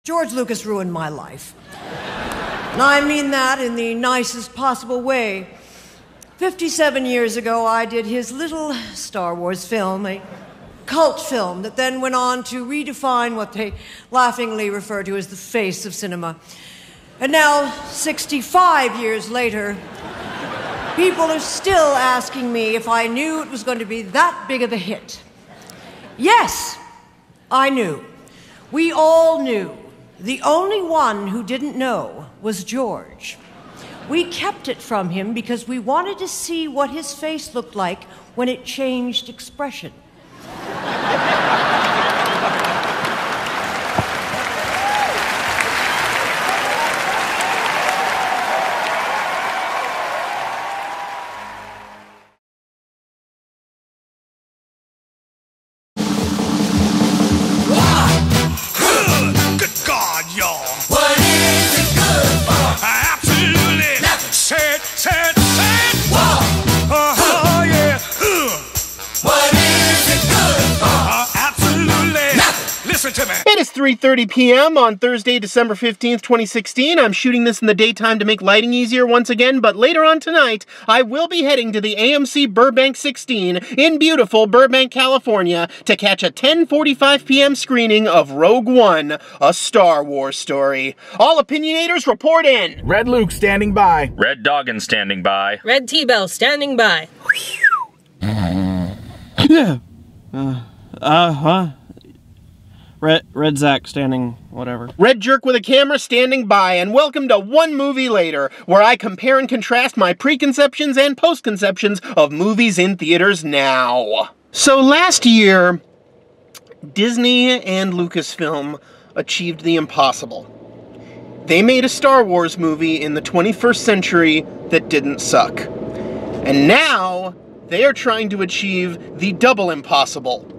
George Lucas ruined my life. And I mean that in the nicest possible way. 57 years ago, I did his little Star Wars film, a cult film that then went on to redefine what they laughingly refer to as the face of cinema. And now, 65 years later, people are still asking me if I knew it was going to be that big of a hit. Yes, I knew. We all knew. The only one who didn't know was George. We kept it from him because we wanted to see what his face looked like when it changed expression. It is 3:30 p.m. on Thursday, December 15th, 2016. I'm shooting this in the daytime to make lighting easier once again, but later on tonight, I will be heading to the AMC Burbank 16 in beautiful Burbank, California to catch a 10:45 p.m. screening of Rogue One, a Star Wars story. All opinionators report in. Red Luke standing by. Red Doggin standing by. Red T-Bell standing by. Red Zach standing, whatever. Red Jerk with a camera standing by, and welcome to One Movie Later, where I compare and contrast my preconceptions and postconceptions of movies in theaters now. So last year, Disney and Lucasfilm achieved the impossible. They made a Star Wars movie in the 21st century that didn't suck. And now, they are trying to achieve the double impossible.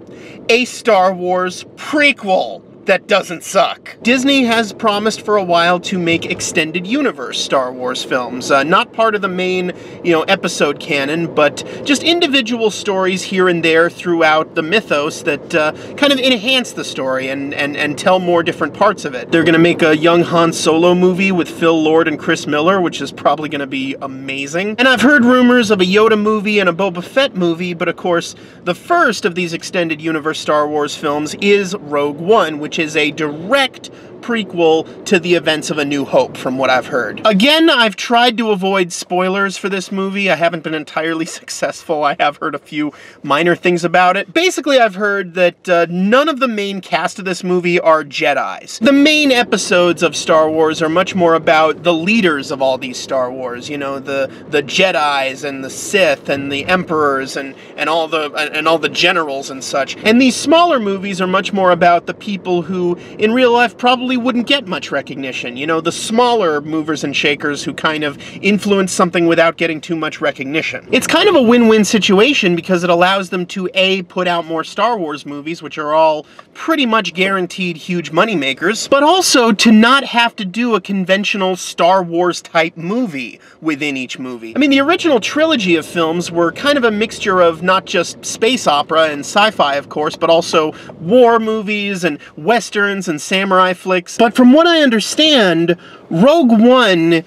A Star Wars prequel that doesn't suck. Disney has promised for a while to make extended universe Star Wars films. Not part of the main, episode canon, but just individual stories here and there throughout the mythos that kind of enhance the story and tell more different parts of it. They're gonna make a young Han Solo movie with Phil Lord and Chris Miller, which is probably gonna be amazing. And I've heard rumors of a Yoda movie and a Boba Fett movie, but of course, the first of these extended universe Star Wars films is Rogue One, which is a direct prequel to the events of A New Hope, from what I've heard. Again, I've tried to avoid spoilers for this movie. I haven't been entirely successful. I have heard a few minor things about it. Basically, I've heard that none of the main cast of this movie are Jedis. The main episodes of Star Wars are much more about the leaders of all these Star Wars, the Jedis and the Sith and the Emperors and all the generals and such. And these smaller movies are much more about the people who, in real life, probably wouldn't get much recognition. The smaller movers and shakers who kind of influence something without getting too much recognition. It's kind of a win-win situation because it allows them to A, put out more Star Wars movies, which are all pretty much guaranteed huge moneymakers, but also to not have to do a conventional Star Wars type movie within each movie. I mean, the original trilogy of films were kind of a mixture of not just space opera and sci-fi, of course, but also war movies and westerns and samurai flicks. But from what I understand, Rogue One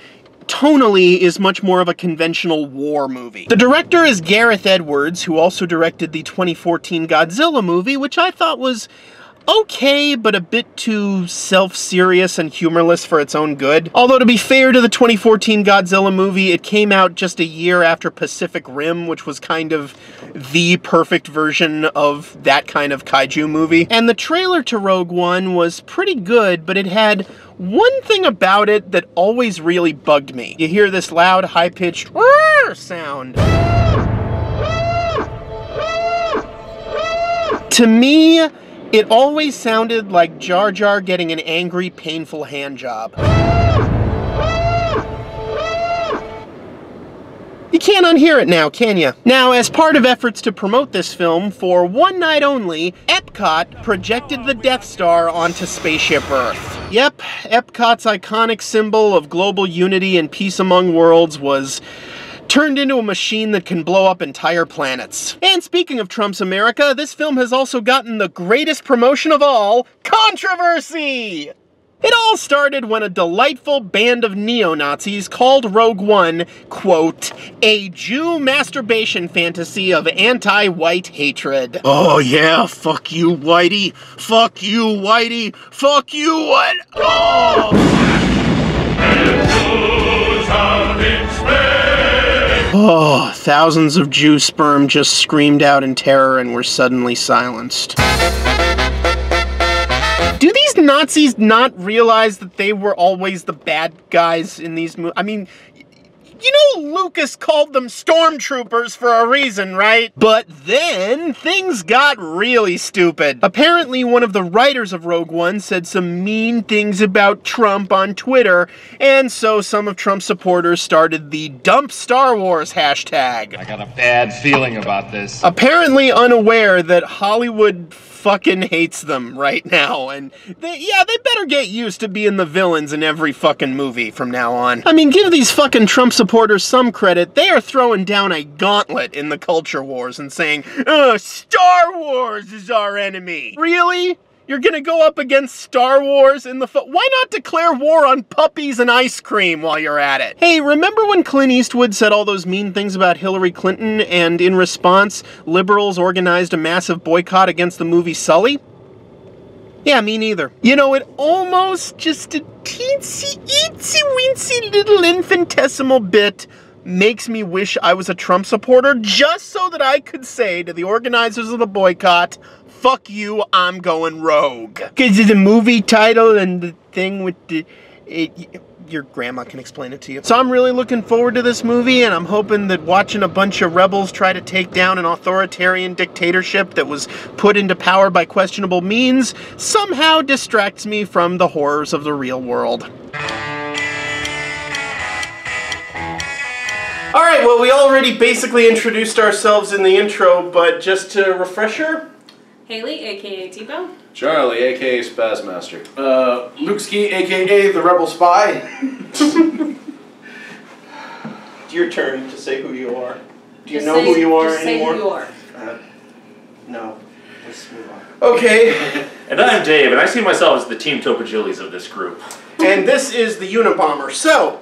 tonally is much more of a conventional war movie. The director is Gareth Edwards, who also directed the 2014 Godzilla movie, which I thought was okay, but a bit too self-serious and humorless for its own good. Although, to be fair to the 2014 Godzilla movie, it came out just a year after Pacific Rim, which was kind of the perfect version of that kind of kaiju movie. And the trailer to Rogue One was pretty good, but it had one thing about it that always really bugged me. You hear this loud, high-pitched sound. To me, it always sounded like Jar Jar getting an angry, painful hand job. You can't unhear it now, can you? Now, as part of efforts to promote this film, for one night only, Epcot projected the Death Star onto Spaceship Earth. Yep, Epcot's iconic symbol of global unity and peace among worlds was turned into a machine that can blow up entire planets. And speaking of Trump's America, this film has also gotten the greatest promotion of all, controversy! It all started when a delightful band of neo-Nazis called Rogue One, quote, a Jew masturbation fantasy of anti-white hatred. Oh yeah, fuck you, Whitey. Fuck you, Whitey. Fuck you, what? Oh! Oh, thousands of Jew sperm just screamed out in terror and were suddenly silenced. Do these Nazis not realize that they were always the bad guys in these movies? I mean, you know Lucas called them stormtroopers for a reason, right? But then, things got really stupid. Apparently, one of the writers of Rogue One said some mean things about Trump on Twitter, and so some of Trump's supporters started the Dump Star Wars hashtag. I got a bad feeling about this. Apparently unaware that Hollywood fucking hates them right now, and they better get used to being the villains in every fucking movie from now on. I mean, give these fucking Trump supporters some credit. They are throwing down a gauntlet in the culture wars and saying, Star Wars is our enemy. Really? You're gonna go up against Star Wars in the why not declare war on puppies and ice cream while you're at it? Hey, remember when Clint Eastwood said all those mean things about Hillary Clinton, and in response, liberals organized a massive boycott against the movie Sully? Yeah, me neither. You know, it almost just a teensy, itsy, weensy little infinitesimal bit makes me wish I was a Trump supporter just so that I could say to the organizers of the boycott, fuck you, I'm going rogue. Because of the movie title and the thing with the... your grandma can explain it to you. So I'm really looking forward to this movie, and I'm hoping that watching a bunch of rebels try to take down an authoritarian dictatorship that was put into power by questionable means somehow distracts me from the horrors of the real world. Alright, well, we already basically introduced ourselves in the intro, but just to refresher... Haley, aka T-Bone. Charlie, a.k.a. Spazmaster. Luke Ski, a.k.a. the Rebel Spy. It's your turn to say who you are. Do you know who you are anymore? Just say who you are. No. Let's move on. Okay. And I'm Dave, and I see myself as the Team Topajulis of this group. And this is the Unabomber. So,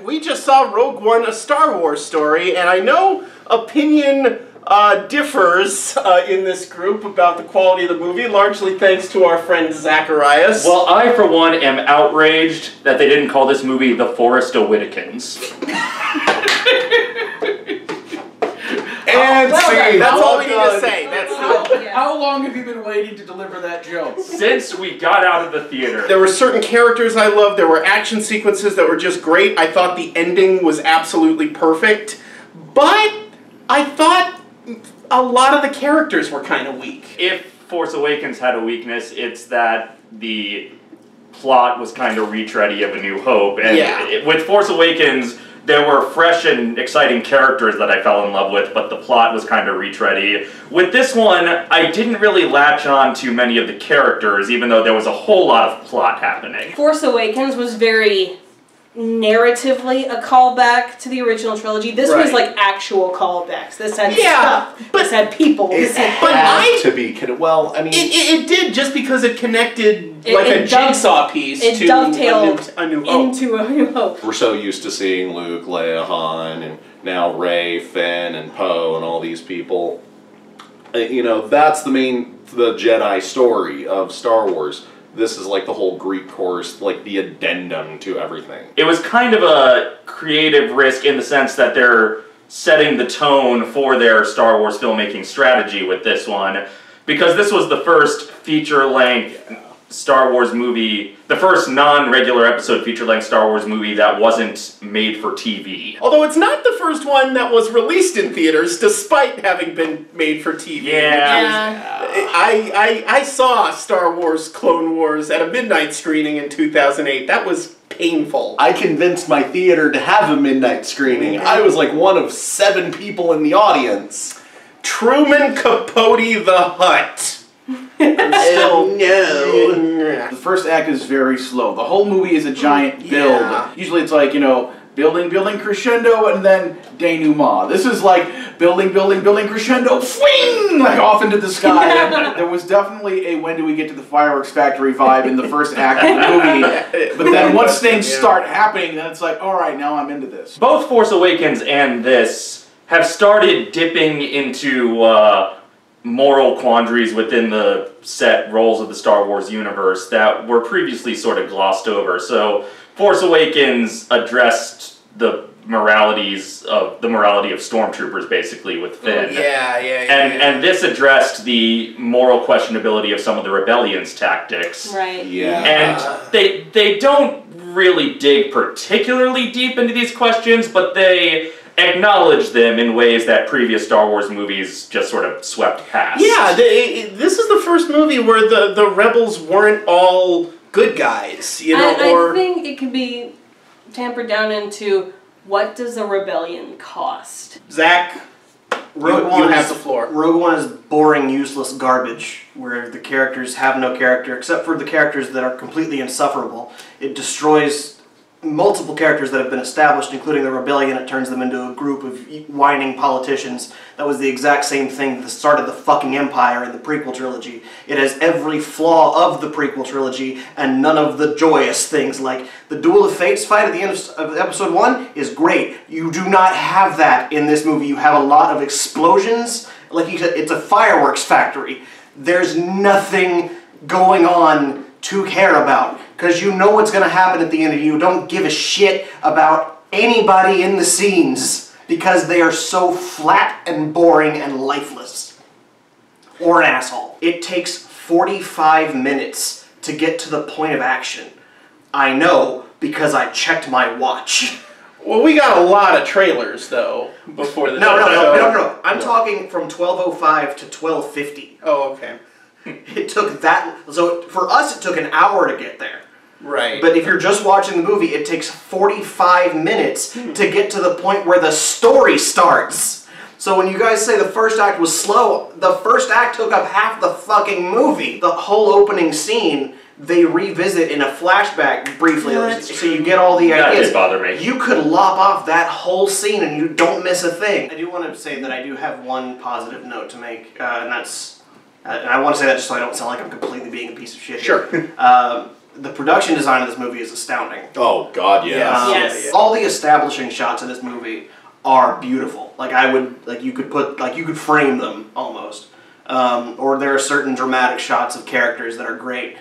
we just saw Rogue One, a Star Wars story, and I know opinion... differs in this group about the quality of the movie, largely thanks to our friend Zacharias. Well, I, for one, am outraged that they didn't call this movie The Forest of Whittakins. And see, that's all we need to say. How long have you been waiting to deliver that joke? Since we got out of the theater. There were certain characters I loved. There were action sequences that were just great. I thought the ending was absolutely perfect. But I thought a lot of the characters were kind of weak. If Force Awakens had a weakness, it's that the plot was kind of retready of A New Hope. And with Force Awakens, there were fresh and exciting characters that I fell in love with, but the plot was kind of retready. With this one, I didn't really latch on to many of the characters, even though there was a whole lot of plot happening. Force Awakens was very narratively a callback to the original trilogy. This was like actual callbacks. This had stuff. This had people. It had to be. Well, I mean... It did, just because it connected like a jigsaw piece to dovetailed A New Hope. into A New Hope. We're so used to seeing Luke, Leia, Han, and now Rey, Finn, and Poe, and all these people. You know, that's the Jedi story of Star Wars. This is like the whole Greek course, like the addendum to everything. It was kind of a creative risk in the sense that they're setting the tone for their Star Wars filmmaking strategy with this one, because this was the first feature-length Star Wars movie, the first non-regular episode feature-length Star Wars movie that wasn't made for TV. Although it's not the first one that was released in theaters, despite having been made for TV. Yeah. I saw Star Wars Clone Wars at a midnight screening in 2008. That was painful. I convinced my theater to have a midnight screening. I was like one of 7 people in the audience. Truman Capote the Hutt. No. The first act is very slow. The whole movie is a giant build. Usually it's like, you know, building, building, crescendo, and then denouement. This is like building, building, building, crescendo, swing, like off into the sky. And there was definitely a when do we get to the fireworks factory vibe in the first act of the movie. But then once things start happening, then it's like, all right, now I'm into this. Both Force Awakens and this have started dipping into moral quandaries within the set roles of the Star Wars universe that were previously sort of glossed over. So Force Awakens addressed the morality of stormtroopers, basically, with Finn. And this addressed the moral questionability of some of the rebellion's tactics. Right. Yeah. And they don't really dig particularly deep into these questions, but they acknowledge them in ways that previous Star Wars movies just sort of swept past. Yeah, this is the first movie where the rebels weren't all good guys, you know, I think it could be tampered down into what does a rebellion cost? Zach, Rogue you One have is, the floor. Rogue One is boring, useless garbage, where the characters have no character, except for the characters that are completely insufferable. It destroys multiple characters that have been established, including the rebellion. It turns them into a group of whining politicians. That was the exact same thing that started the fucking Empire in the prequel trilogy. It has every flaw of the prequel trilogy and none of the joyous things. Like the Duel of Fates fight at the end of episode 1 is great. You do not have that in this movie. You have a lot of explosions. Like you said, it's a fireworks factory. There's nothing going on to care about, because you know what's going to happen at the end, and you don't give a shit about anybody in the scenes, because they are so flat and boring and lifeless. Or an asshole. It takes 45 minutes to get to the point of action. I know, because I checked my watch. Well, we got a lot of trailers, though, before this No. I'm talking from 12:05 to 12:50. Oh, okay. It took that, so for us it took an hour to get there. Right. But if you're just watching the movie, it takes 45 minutes to get to the point where the story starts. So when you guys say the first act was slow, the first act took up half the fucking movie. The whole opening scene, they revisit in a flashback briefly, so you get all the ideas. That did bother me. You could lop off that whole scene and you don't miss a thing. I do want to say that I do have one positive note to make, and that's... and I want to say that just so I don't sound like I'm completely being a piece of shit. Sure. The production design of this movie is astounding. Oh God, yes. Yes. All the establishing shots in this movie are beautiful. Like you could frame them almost. Or there are certain dramatic shots of characters that are great.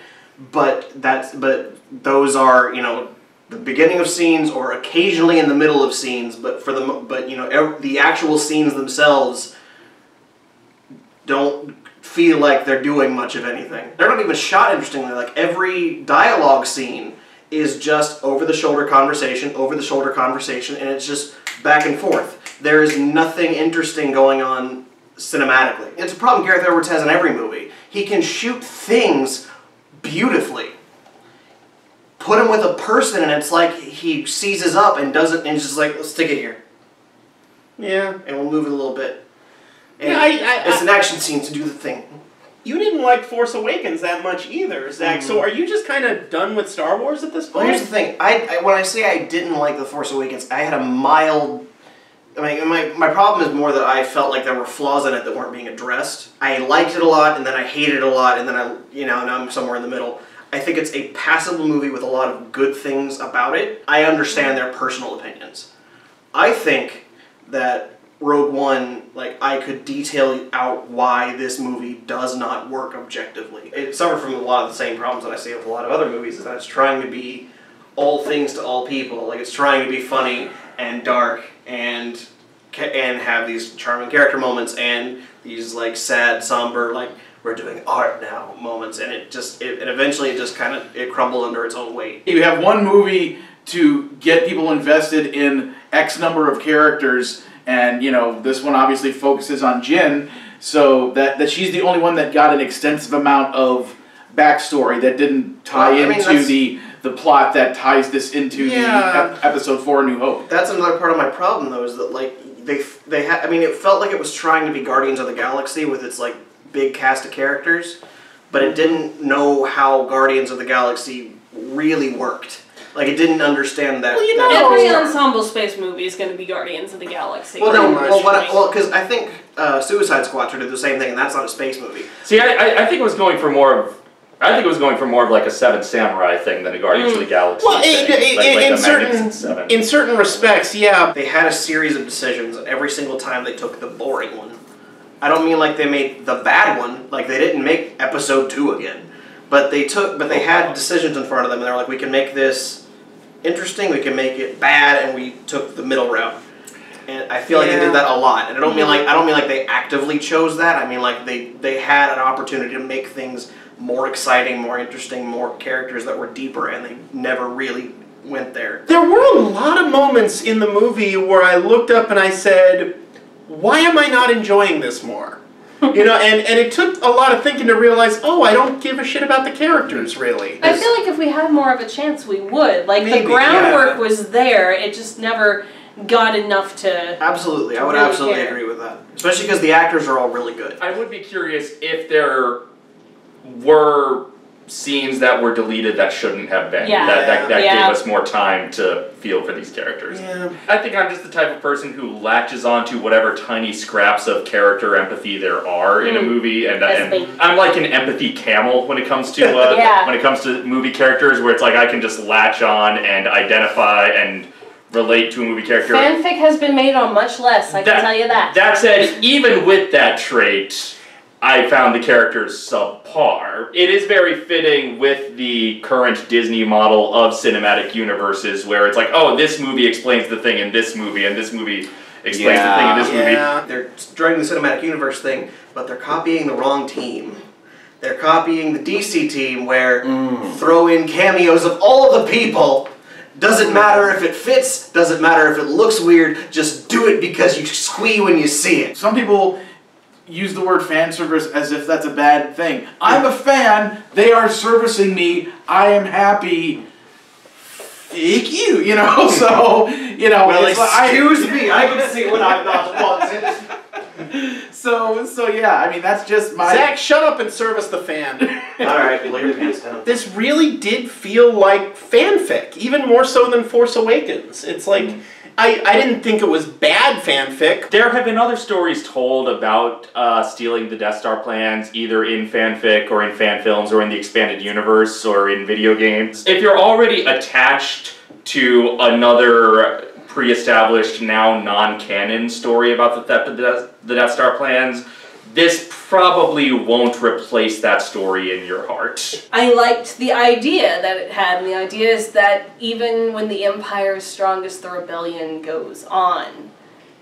But those are, you know, the beginning of scenes or occasionally in the middle of scenes. But the actual scenes themselves don't feel like they're doing much of anything. They're not even shot interestingly. Like every dialogue scene is just over-the-shoulder conversation, and it's just back and forth. There is nothing interesting going on cinematically. It's a problem Gareth Edwards has in every movie. He can shoot things beautifully. Put him with a person and it's like he seizes up and does it, and he's just like, let's stick it here. Yeah. And we'll move it a little bit. And yeah, it's an action scene to do the thing. You didn't like Force Awakens that much either, Zach. So are you just kind of done with Star Wars at this point? Well, here's the thing. When I say I didn't like The Force Awakens, I had a mild... I mean, my problem is more that I felt like there were flaws in it that weren't being addressed. I liked it a lot, and then I hated it a lot, and then now I'm somewhere in the middle. I think it's a passable movie with a lot of good things about it. I understand their personal opinions. I think that Rogue One, like, I could detail out why this movie does not work objectively. It suffered from a lot of the same problems that I see with a lot of other movies, is that it's trying to be all things to all people. Like, it's trying to be funny and dark and have these charming character moments and these, like, sad, somber, like, we're doing art now moments, and it eventually just kind of crumbled under its own weight. You have one movie to get people invested in X number of characters, and, you know, this one obviously focuses on Jyn, so that she's the only one that got an extensive amount of backstory that didn't tie into the plot that ties this into the episode 4 New Hope. That's another part of my problem, though, is that, like, I mean, it felt like it was trying to be Guardians of the Galaxy with its, like, big cast of characters, but it didn't know how Guardians of the Galaxy really worked. Like, it didn't understand that. Well, you know, every ensemble space movie is going to be Guardians of the Galaxy. Well, no, because I think Suicide Squad did the same thing, and that's not a space movie. See, I think it was going for more of. I think it was going for more of like a Seven Samurai thing than a Guardians of the Galaxy thing. In certain respects, yeah. They had a series of decisions, and every single time they took the boring one. I don't mean like they made the bad one, like they didn't make Episode 2 again. But they had decisions in front of them, and they're like, we can make this interesting, we can make it bad, and we took the middle route. And I feel like they did that a lot. And I don't mean like they actively chose that. I mean like they had an opportunity to make things more exciting, more interesting, more characters that were deeper, and they never really went there. There were a lot of moments in the movie where I looked up and I said, why am I not enjoying this more? You know, and it took a lot of thinking to realize, oh, I don't give a shit about the characters, really. I feel like if we had more of a chance, we would. Like, the groundwork was there, it just never got enough to... Absolutely, I would absolutely agree with that. Especially because the actors are all really good. I would be curious if there were scenes that were deleted that shouldn't have been. That gave us more time to feel for these characters. Yeah. I think I'm just the type of person who latches onto whatever tiny scraps of character empathy there are in a movie, and I'm like an empathy camel when it comes to when it comes to movie characters, where it's like I can just latch on and identify and relate to a movie character. Fanfic has been made on much less, I can tell you that. That said, even with that trait, I found the characters subpar. It is very fitting with the current Disney model of cinematic universes, where it's like, oh, this movie explains the thing in this movie, and this movie explains the thing in this movie. They're doing the cinematic universe thing, but they're copying the wrong team. They're copying the DC team, where throw in cameos of all the people. Doesn't matter if it fits, doesn't matter if it looks weird, just do it because you squee when you see it. Some people use the word fan service as if that's a bad thing. I'm a fan, they are servicing me, I am happy. Thank you, you know, so, you know. Well, excuse me, I can see what I'm not wanting. So yeah, I mean, that's just my... Zach, shut up and service the fan. Alright, lay your pants down. This really did feel like fanfic, even more so than Force Awakens. It's like... I didn't think it was bad fanfic. There have been other stories told about stealing the Death Star plans, either in fanfic or in fan films or in the expanded universe or in video games. If you're already attached to another pre-established, now non-canon story about the theft of the Death Star plans, this probably won't replace that story in your heart. I liked the idea that it had, and the idea is that even when the Empire is strongest, the rebellion goes on.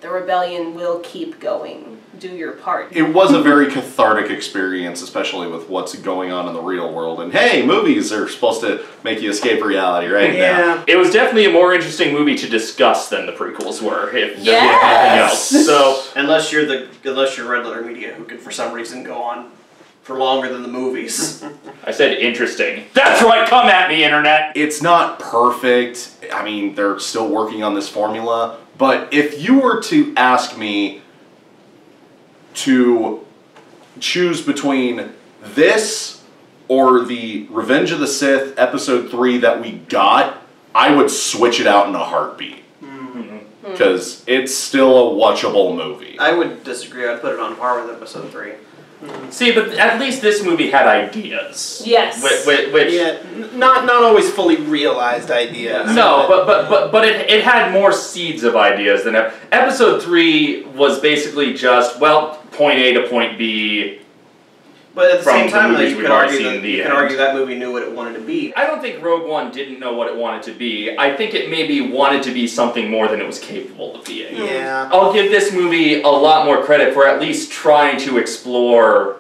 The rebellion will keep going. Do your part. It was a very cathartic experience, especially with what's going on in the real world. And hey, movies are supposed to make you escape reality, right? Yeah. It was definitely a more interesting movie to discuss than the prequels were, if nothing else. So unless you're Red Letter Media, who could for some reason go on for longer than the movies. I said interesting. That's right, come at me, Internet! It's not perfect. I mean, they're still working on this formula. But if you were to ask me to choose between this or the Revenge of the Sith Episode 3 that we got, I would switch it out in a heartbeat. Because it's still a watchable movie. I would disagree. I'd put it on par with Episode 3. See, but at least this movie had ideas. Yes. Which not always fully realized ideas. No, but it had more seeds of ideas than Episode 3 was basically just, well, point A to point B. But at the same time, you could argue that movie knew what it wanted to be. I don't think Rogue One didn't know what it wanted to be. I think it maybe wanted to be something more than it was capable of being. Yeah. I'll give this movie a lot more credit for at least trying to explore,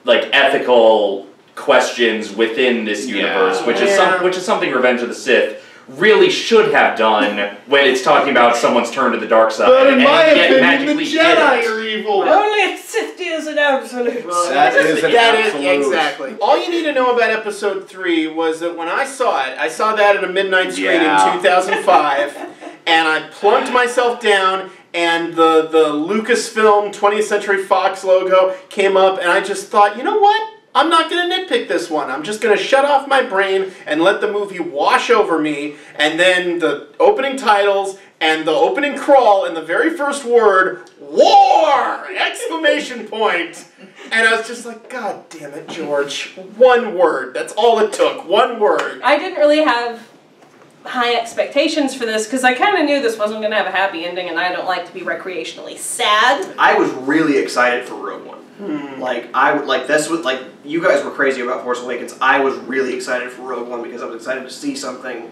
like, ethical questions within this universe, which is something Revenge of the Sith really should have done when it's talking about someone's turn to the dark side. But in my opinion, the Jedi are evil. Only 50 is an absolute. That is exactly. All you need to know about Episode 3 was that when I saw it, I saw that at a midnight screen in 2005, and I plunked myself down, and the Lucasfilm 20th Century Fox logo came up, and I just thought, you know what? I'm not going to nitpick this one. I'm just going to shut off my brain and let the movie wash over me, and then the opening titles and the opening crawl and the very first word, war! Exclamation point. And I was just like, God damn it, George. One word. That's all it took. One word. I didn't really have high expectations for this because I kind of knew this wasn't going to have a happy ending, and I don't like to be recreationally sad. I was really excited for Rogue One. Like you guys were crazy about Force Awakens. I was really excited for Rogue One because I was excited to see something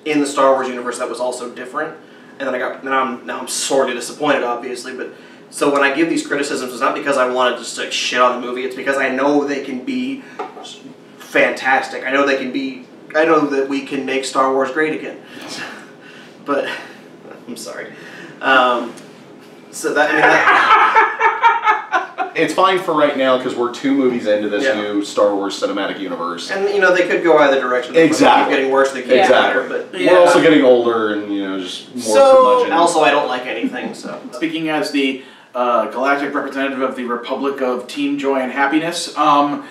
in the Star Wars universe that was also different. And then now I'm sorely disappointed, obviously. But so when I give these criticisms, it's not because I want to just like shit on the movie. It's because I know they can be fantastic. I know that we can make Star Wars great again. But I'm sorry. It's fine for right now because we're 2 movies into this new Star Wars cinematic universe. And, they could go either direction. Exactly. Keep getting worse, they keep getting better. But we're also getting older and, just more curmudgeon. Also, I don't like anything, so. Speaking as the galactic representative of the Republic of Team Joy and Happiness, I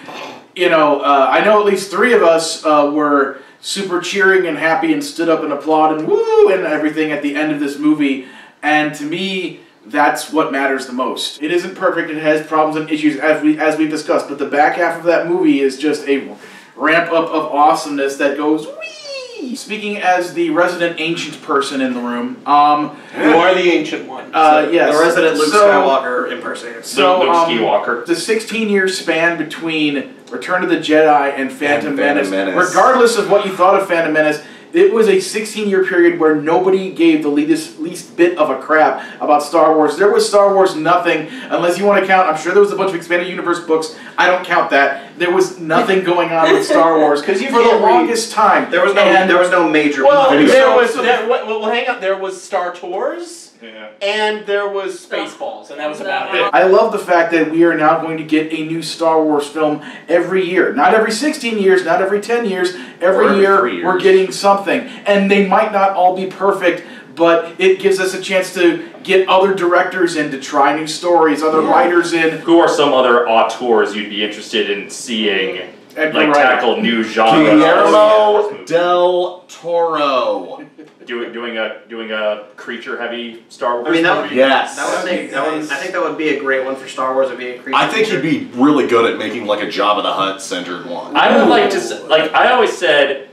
know at least 3 of us were super cheering and happy and stood up and applauded and woo and everything at the end of this movie. And to me, that's what matters the most. It isn't perfect, it has problems and issues as we've discussed, but the back half of that movie is just a ramp up of awesomeness that goes whee! Speaking as the resident ancient person in the room, you are the ancient one. Yes. The resident Luke Skywalker impersonator. So, Luke Skywalker. The 16-year span between Return of the Jedi and Phantom Menace, regardless of what you thought of Phantom Menace, it was a 16-year period where nobody gave the least bit of a crap about Star Wars. There was Star Wars nothing, unless you want to count. I'm sure there was a bunch of expanded universe books. I don't count that. There was nothing going on with Star Wars because for the longest time there was no major. Well, hang on. There was Star Tours. Yeah. And there was Spaceballs, and that was about it. I love the fact that we are now going to get a new Star Wars film every year. Not every 16 years, not every 10 years. Every year we're getting something. And they might not all be perfect, but it gives us a chance to get other directors in to try new stories, other writers in. Who are some other auteurs you'd be interested in seeing tackle new genres? Guillermo del Toro. Doing a creature-heavy Star Wars movie? Yes. I think that would be a great one for Star Wars. It'd be a creature. I think he'd be really good at making like a Jabba the Hutt centered one. I would like to, I always said,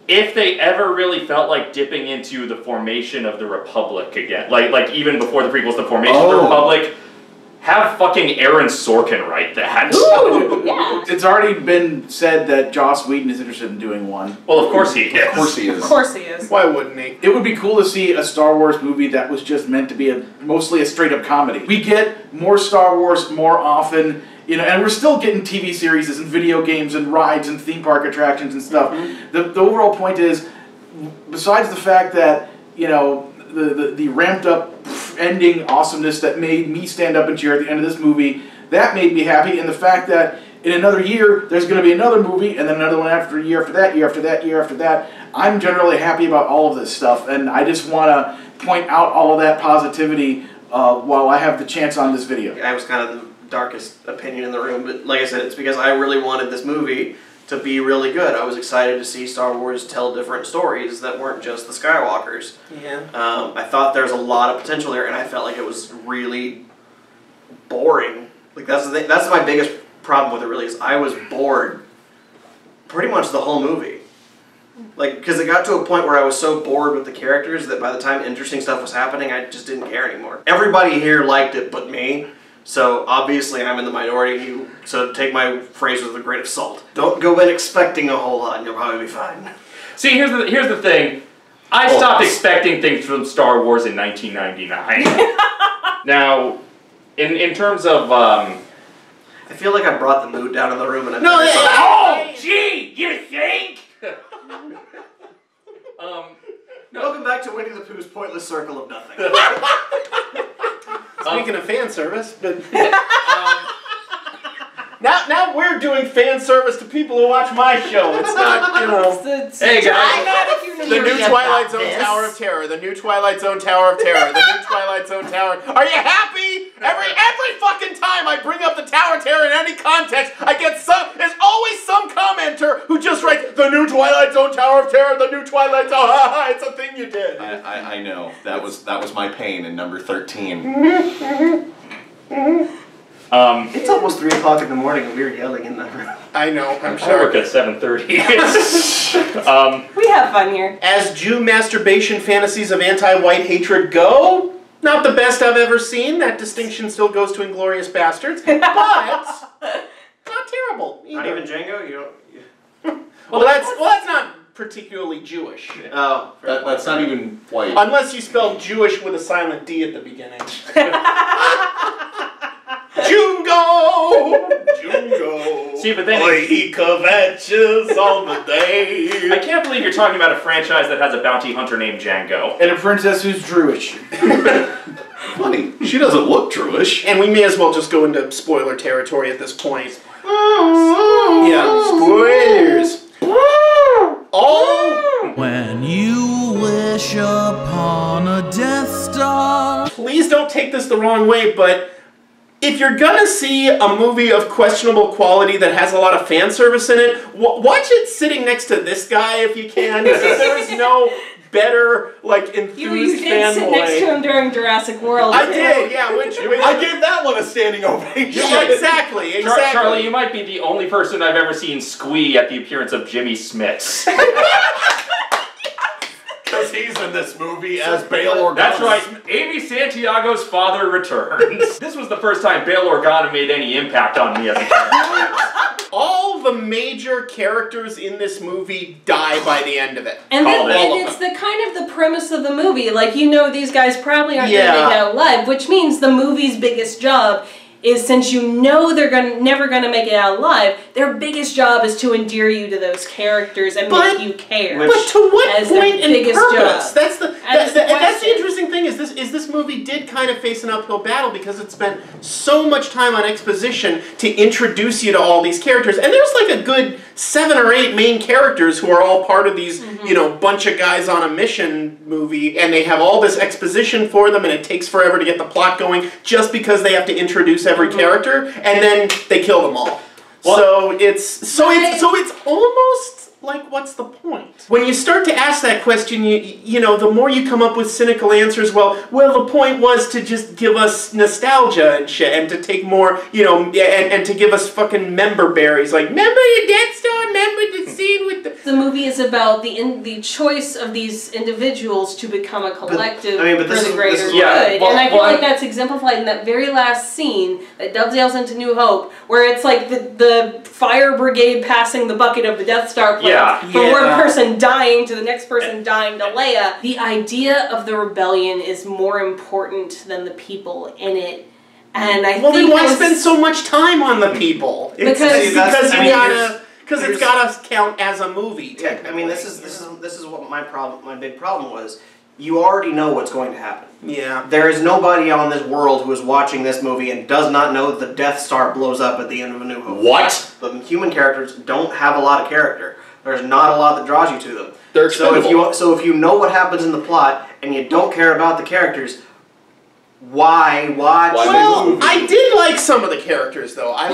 if they ever really felt like dipping into the formation of the Republic again, like even before the prequels, the formation of the Republic, have fucking Aaron Sorkin write that. Ooh, yeah. It's already been said that Joss Whedon is interested in doing one. Well, of course he is. Of course he is. Of course he is. Why wouldn't he? It would be cool to see a Star Wars movie that was just meant to be mostly a straight-up comedy. We get more Star Wars more often, and we're still getting TV series and video games and rides and theme park attractions and stuff. Mm-hmm. The overall point is, besides the fact that, the ramped up ending awesomeness that made me stand up and cheer at the end of this movie, that made me happy, and the fact that in another year there's going to be another movie and then another one after a year after that, year after that, year after that. I'm generally happy about all of this stuff, and I just want to point out all of that positivity while I have the chance on this video. I was kind of the darkest opinion in the room, but like I said, it's because I really wanted this movie to be really good. I was excited to see Star Wars tell different stories that weren't just the Skywalkers. Yeah. I thought there's a lot of potential there, and I felt like it was really boring. Like that's the thing. That's my biggest problem with it. Really, is I was bored pretty much the whole movie. Like, because it got to a point where I was so bored with the characters that by the time interesting stuff was happening, I just didn't care anymore. Everybody here liked it but me. So obviously I'm in the minority, so take my phrase with a grain of salt. Don't go in expecting a whole lot and you'll probably be fine. See, here's the thing. I stopped expecting things from Star Wars in 1999. Now, in terms of... I feel like I brought the mood down in the room and gee, you think? Welcome back to Winnie the Pooh's Pointless Circle of Nothing. Speaking of fan service, but now we're doing fan service to people who watch my show. It's not, Hey guys, the new Twilight Zone Tower of Terror. The new Twilight Zone Tower of Terror. The new Twilight Zone Tower. Are you happy? Every fucking time I bring up the Tower Terror in any context, there's always some commenter who just writes, the new Twilight Zone Tower of Terror, the new Twilight Zone, it's a thing you did. I know. That was my pain in number 13. It's almost 3 o'clock in the morning and we're yelling in that room. I know, I'm I sure. work at 7:30. We have fun here. As Jew masturbation fantasies of anti-white hatred go, not the best I've ever seen. That distinction still goes to Inglourious Bastards, but not terrible either. Not even Django? You don't... Well, that's not particularly Jewish. Oh. That's not even white. Unless you spell Jewish with a silent D at the beginning. Jungo! See, but then he kvetches all the day. I can't believe you're talking about a franchise that has a bounty hunter named Django. And a princess who's Druish. Funny, she doesn't look Jewish. And we may as well just go into spoiler territory at this point. Yeah, spoilers. Oh! When you wish upon a Death Star. Please don't take this the wrong way, but if you're gonna see a movie of questionable quality that has a lot of fan service in it, watch it sitting next to this guy if you can. There is no better, like, enthused You fanboy. did sit next to him during Jurassic World. I did, yeah. Which I gave that one a standing ovation. Yeah, exactly. Charlie, you might be the only person I've ever seen squee at the appearance of Jimmy Smits. Because he's in this movie as Bail Organa. That's right, Amy Santiago's father returns. This was the first time Bail Organa made any impact on me as a character. All the major characters in this movie die by the end of it. And it's the kind of the premise of the movie. Like, you know, these guys probably aren't going to make it out alive, which means the movie's biggest job is, since you know they're never going to make it out alive, their biggest job is to endear you to those characters and make you care. But to what point and purpose? Job. That's the interesting thing is this movie did kind of face an uphill battle because it spent so much time on exposition to introduce you to all these characters, and there's like a good 7 or 8 main characters who are all part of these, you know, bunch of guys on a mission movie, and they have all this exposition for them, and it takes forever to get the plot going just because they have to introduce every character, and then they kill them all. Well, so it's almost like, what's the point? When you start to ask that question, you know, the more you come up with cynical answers. Well, the point was to just give us nostalgia and shit, and to take more, you know, and to give us fucking member berries, like, remember the Death Star, remember the scene with the... The movie is about the choice of these individuals to become a collective for the greater good. Well, and I feel like that's exemplified in that very last scene that dovetails into New Hope, where it's like the fire brigade passing the bucket of the Death Star plane from one person dying to the next person dying to Leia. The idea of the rebellion is more important than the people in it. And I think then why spend so much time on the people? Because it's gotta count as a movie. I mean, this is what my big problem was. You already know what's going to happen. Yeah. There is nobody on this world who is watching this movie and does not know that the Death Star blows up at the end of A New Hope. What? The human characters don't have a lot of character. There's not a lot that draws you to them. They're expendable. So if you know what happens in the plot and you don't care about the characters, why watch the movie? I did like some of the characters, though. I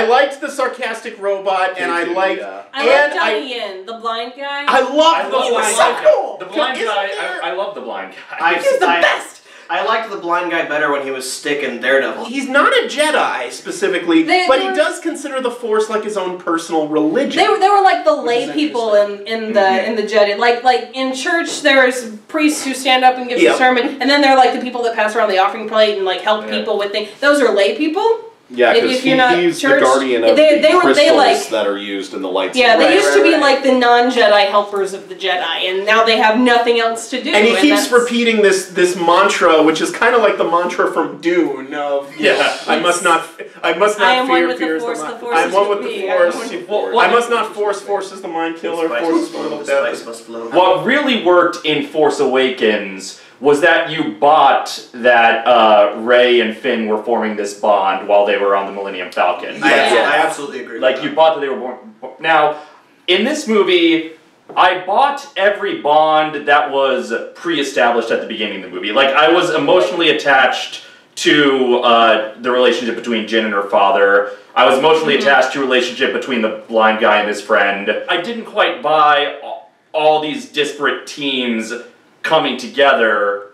liked the sarcastic robot, and I liked Donnie Yen, the blind guy. I love the blind guy. The blind guy. I love the blind guy. He's the best. I liked the blind guy better when he was Stick in Daredevil. He's not a Jedi, specifically, but he does consider the Force like his own personal religion. They were like the lay people in the Jedi. Like in church, there's priests who stand up and give a sermon, and then they're like the people that pass around the offering plate and like help people with things. Those are lay people. Yeah, because he's the guardian of the crystals that are used in the lightsaber. Yeah, they used to be like the non-Jedi helpers of the Jedi, and now they have nothing else to do. And he keeps repeating this mantra, which is kind of like the mantra from Dune of, I must not fear fears. I'm one with the Force. I must not force is the mind killer. Force is the death. What really worked in Force Awakens was that you bought that Rey and Finn were forming this bond while they were on the Millennium Falcon. I absolutely agree. Like, you bought that they were born. Now, in this movie, I bought every bond that was pre-established at the beginning of the movie. Like, I was emotionally attached to the relationship between Jin and her father. I was emotionally attached to the relationship between the blind guy and his friend. I didn't quite buy all these disparate teams coming together.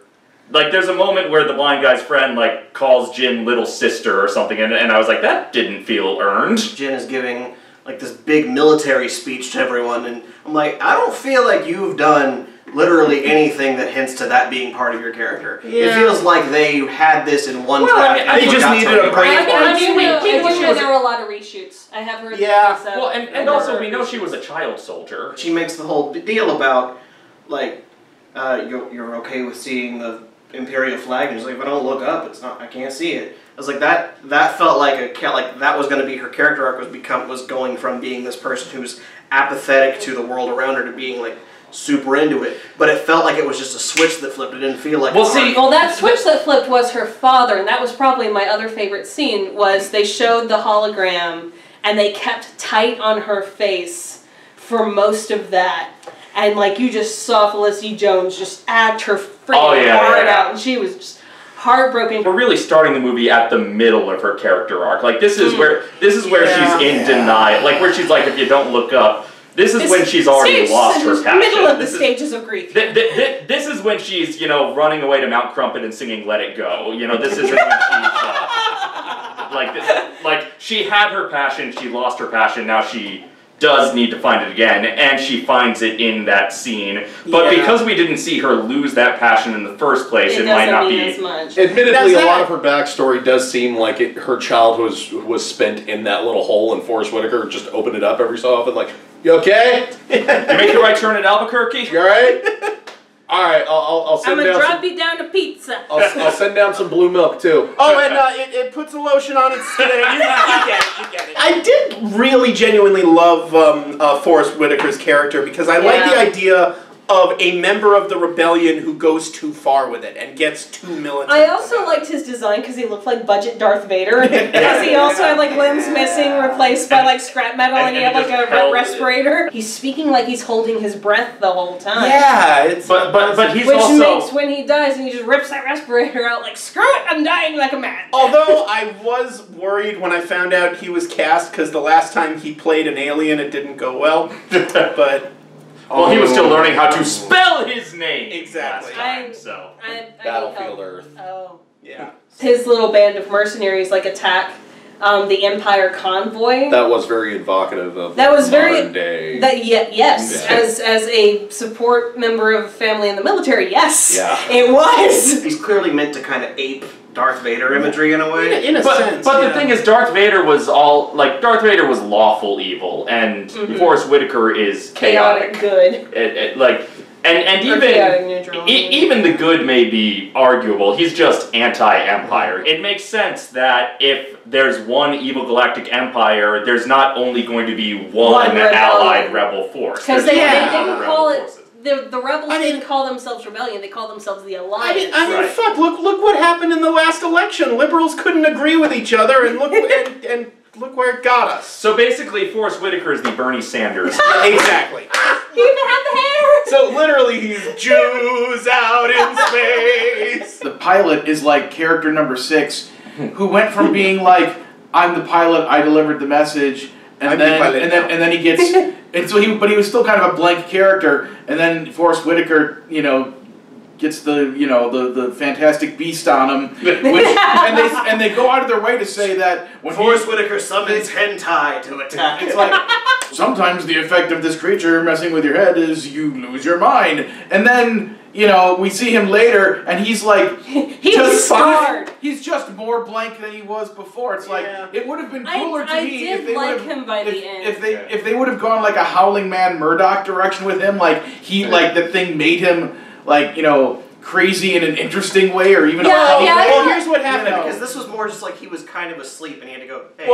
Like, there's a moment where the blind guy's friend, like, calls Jin little sister or something, and I was like, that didn't feel earned. Jin is giving, like, this big military speech to everyone, and I'm like, I don't feel like you've done literally anything that hints to that being part of your character. Yeah. It feels like they had this in one draft. They just needed a break. There were a lot of reshoots. I have heard. Yeah. Well, and also we know she was a child soldier. She makes the whole deal about, like, you're okay with seeing the Imperial flag, and she's like, if I don't look up, it's not. I can't see it. I was like, that felt like that was going to be her character arc, was going from being this person who's apathetic to the world around her to being like super into it. But it felt like it was just a switch that flipped. It didn't feel like. Well, that switch that flipped was her father, and that was probably my other favorite scene. Was they showed the hologram and they kept tight on her face for most of that. And, like, you just saw Felicity Jones just act her freaking heart out, and she was just heartbroken. We're really starting the movie at the middle of her character arc. Like, this is where she's in denial. Like, where she's like, if you don't look up, this is when she's already lost her passion. Middle of the stages of grief. This is when she's, running away to Mount Crumpet and singing "Let It Go." This isn't when she's like she had her passion, she lost her passion. Now she does need to find it again, and she finds it in that scene. But because we didn't see her lose that passion in the first place, it might not be as much. Admittedly, a lot of her backstory does seem like her childhood was spent in that little hole, and Forrest Whitaker just opened it up every so often, like, you okay? You make the right turn at Albuquerque? You alright? Alright, I'll send I'm down gonna drop you down to pizza. I'll send down some blue milk, too. Oh, and it puts a lotion on its skin. You get it. I did really genuinely love Forrest Whitaker's character because I like the idea of a member of the rebellion who goes too far with it and gets too militant. I also liked his design because he looked like budget Darth Vader. Because he also had like limbs missing, replaced by like scrap metal, and he had like a respirator. He's speaking like he's holding his breath the whole time. Yeah, it's but he's which also makes when he dies and he just rips that respirator out like, screw it, I'm dying like a man. Although I was worried when I found out he was cast because the last time he played an alien it didn't go well. But well, he was still learning how to spell his name. Exactly. Battlefield Earth. Oh. Yeah. His little band of mercenaries like attack the Empire convoy. That was very evocative of modern day. Yes. Yeah. As a support member of a family in the military, yes. Yeah. It was. He's clearly meant to kind of ape Darth Vader imagery in a way. In a sense. But the thing is, Darth Vader was lawful evil, and Forrest Whitaker is chaotic good. Even the good may be arguable. He's just anti-empire. It makes sense that if there's one evil galactic empire, there's not only going to be one allied rebel force. Because they didn't call it. The rebels didn't call themselves rebellion; they called themselves the Alliance. I mean, fuck! Look what happened in the last election. Liberals couldn't agree with each other, and look where it got us. So basically, Forrest Whitaker is the Bernie Sanders. Exactly. He even had the hair. So literally, he's Jews out in space. The pilot is like character number 6, who went from being like, I'm the pilot, I delivered the message, and then he gets. And so he was still kind of a blank character, and then Forrest Whitaker, gets the fantastic beast on him, and they go out of their way to say that when Forrest Whitaker summons hentai to attack. It's like sometimes the effect of this creature messing with your head is you lose your mind, and then we see him later, and he's like he's scarred. He's just more blank than he was before. It's like it would have been cooler to me if they would have him by the end. If they would have gone like a Howling Man Murdoch direction with him, like the thing made him like crazy in an interesting way, or even well, here's what happened because this was more just like he was kind of asleep and he had to go, hey,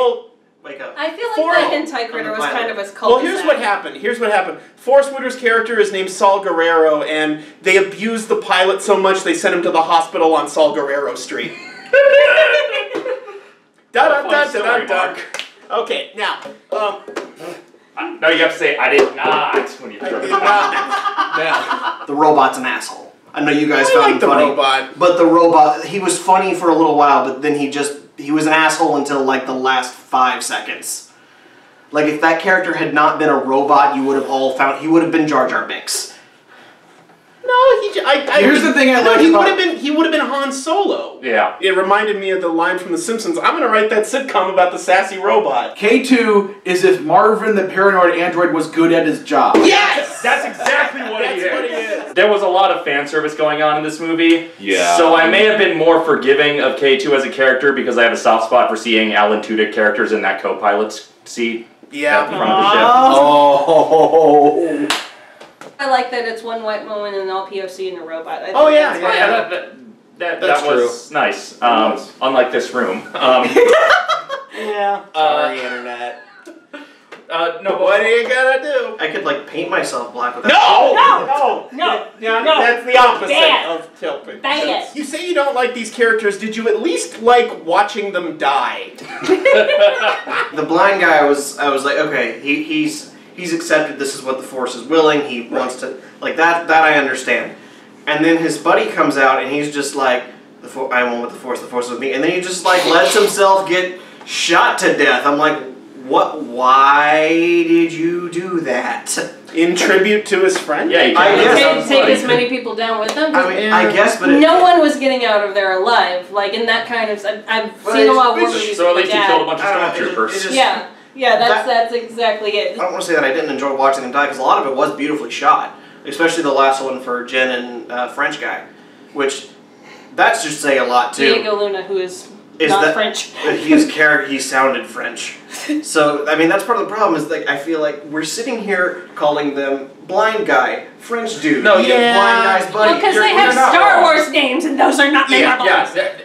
wake up. I feel like the hentai critter was kind of a cul-de-sac. Well, here's what happened. Forrest Whitaker's character is named Saul Guerrero, and they abused the pilot so much they sent him to the hospital on Saul Guerrero Street. Okay, now, now you have to say, I did not, when you turn it Now, the robot's an asshole. I know you guys found him funny. Robot. But the robot, he was funny for a little while, but then he was an asshole until like the last 5 seconds. Like if that character had not been a robot, you would have all found he would have been Jar Jar Binks. No, here's the thing I like he about... He would have been Han Solo. Yeah. It reminded me of the line from The Simpsons, I'm going to write that sitcom about the sassy robot. K2 is if Marvin the paranoid android was good at his job. Yes! That's exactly what he is. There was a lot of fan service going on in this movie. Yeah. So I may have been more forgiving of K2 as a character because I have a soft spot for seeing Alan Tudyk characters in that co-pilot's seat. Yeah. At the front of the ship. Oh. I like that it's one white woman and all POC and a robot. I think yeah, that's yeah. That was nice. Unlike this room. Yeah. Sorry, Internet. No, What are you gonna do? I could like paint myself black with that. No! That's the opposite Bad. of tilting. Bad. You say you don't like these characters. Did you at least like watching them die? The blind guy, I was like, okay, he's accepted this is what the Force is willing. He wants to like that I understand. And then his buddy comes out and he's just like, I'm one with the Force is with me. And then he just like lets himself get shot to death. I'm like, what? Why did you do that? In tribute to his friend? Yeah, you I guess. Take as many people down with them. I mean, I guess, but no one was getting out of there alive. Like in that kind of, I've seen a lot of war movies. So at with least my he dad. killed a bunch of stormtroopers. Yeah, that's exactly it. I don't want to say that I didn't enjoy watching them die because a lot of it was beautifully shot, especially the last one for Jen and French guy, which that's just saying a lot too. Diego Luna, who is not French. He sounded French. So I mean that's part of the problem is like I feel like we're sitting here calling them blind guy, French dude. No, blind guy's buddy. Well, because they have Star Wars names and those are not memorable.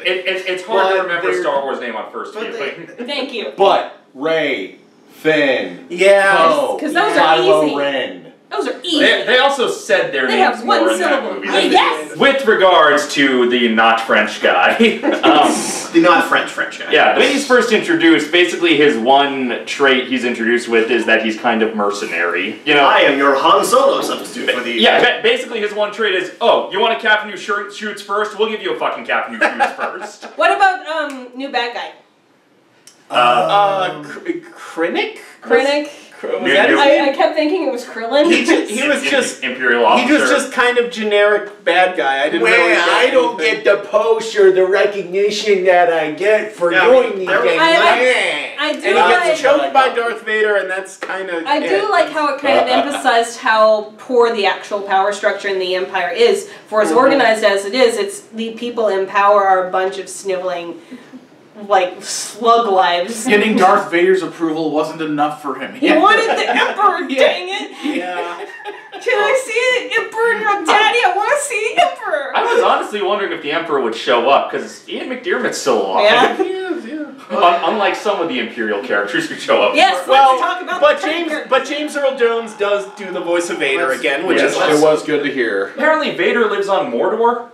It's hard to remember a Star Wars name on first view. Thank you. But Rey, Finn, Yeah. Because those are Kylo easy. Ren. Those are easy. They also said their They names have one more in that syllable. movie. Yes. With regards to the not French guy, The not French guy. yeah, when he's first introduced, basically his one trait he's introduced with is that he's kind of mercenary. You know, I am your Han Solo substitute for the. yeah, basically his one trait is, oh, you want a captain who shoots first? We'll give you a fucking captain who shoots first. What about new bad guy? Krennic? Krennic? Was that his name? I kept thinking it was Krillin. He was just Imperial officer. He was just kind of generic bad guy. I didn't really get I don't anything. get the post or the recognition that I get for doing these things. I do And he like. gets choked by Darth Vader, and that's kind of. I do like how it kind of emphasized how poor the actual power structure in the Empire is. For as organized as it is, it's the people in power are a bunch of sniveling, like, slug lives. Getting Darth Vader's approval wasn't enough for him. He wanted the Emperor, dang it! Yeah. Can I see the Emperor? No, Daddy, I want to see the Emperor! I was honestly wondering if the Emperor would show up, because Ian McDiarmid's still alive. Yeah. He is, yeah. Unlike some of the Imperial characters who show up. Yes, let's talk about but James Earl Jones does do the voice of Vader again, which is It was good to hear. Apparently Vader lives on Mordor.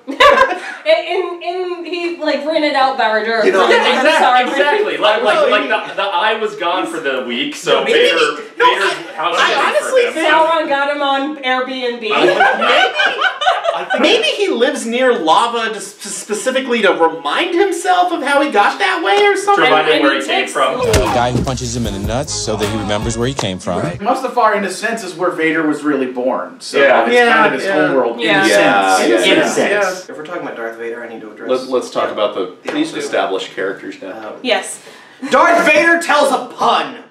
He like rented out Barad-dûr. You know, Exactly. Like the eye was gone for the week, so Vader's house I honestly for him. think- Sauron got him on Airbnb. Maybe he lives near lava specifically to remind himself of how he got that way or something. To remind him where he came from. The guy who punches him in the nuts so that he remembers where he came from. Right. Mustafar, in a sense, is where Vader was really born. So Yeah. it's kind of his homeworld in a sense. In a sense. If we're talking about Darth Vader, I need to address. Let's talk about the these established characters now. Yes. Darth Vader tells a pun.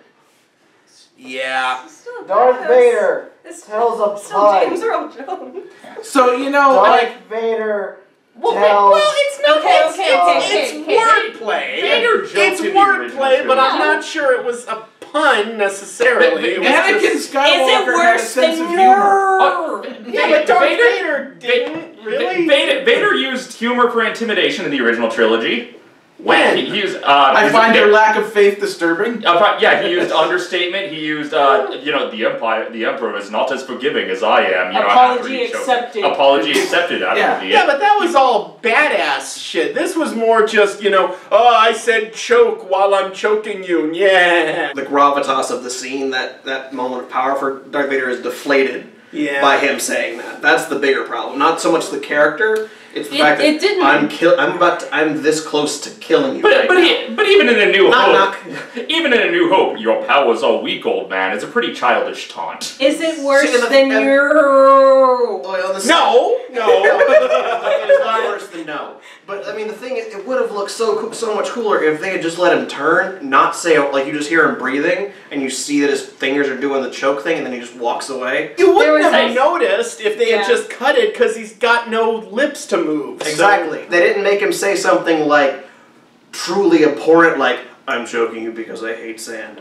Yeah. Darth Vader tells a Still pun. James Earl Jones. So, you know, Darth Vader tells. It's not. Okay. It's wordplay. Vader joked It's in the original wordplay, but I'm trilogy. not sure it was a pun necessarily. It was Anakin just- Skywalker Is it worse had a sense than of humor. Nerf? Yeah, but Darth Vader didn't really. Vader used humor for intimidation in the original trilogy. When? He used, I find your lack of faith disturbing. yeah, he used understatement. He used, the Emperor is not as forgiving as I am. You know, after Apology he choked. accepted. Apology accepted. Yeah, but that was all badass shit. This was more just, I said choke while I'm choking you. Yeah. The gravitas of the scene, that moment of power for Darth Vader is deflated. by him saying that. That's the bigger problem. Not so much the character. It's the fact that I'm this close to killing you. But even in A New Hope, even in A New Hope, your powers are weak, old man. It's a pretty childish taunt. Is it worse than your? No. It's not worse than no. But I mean, the thing is, it would have looked so much cooler if they had just let him turn, not say like you just hear him breathing, and you see that his fingers are doing the choke thing, and then he just walks away. You wouldn't have noticed if they had just cut it because he's got no lips to move. Exactly. So. They didn't make him say something like truly abhorrent, like "I'm choking you because I hate sand."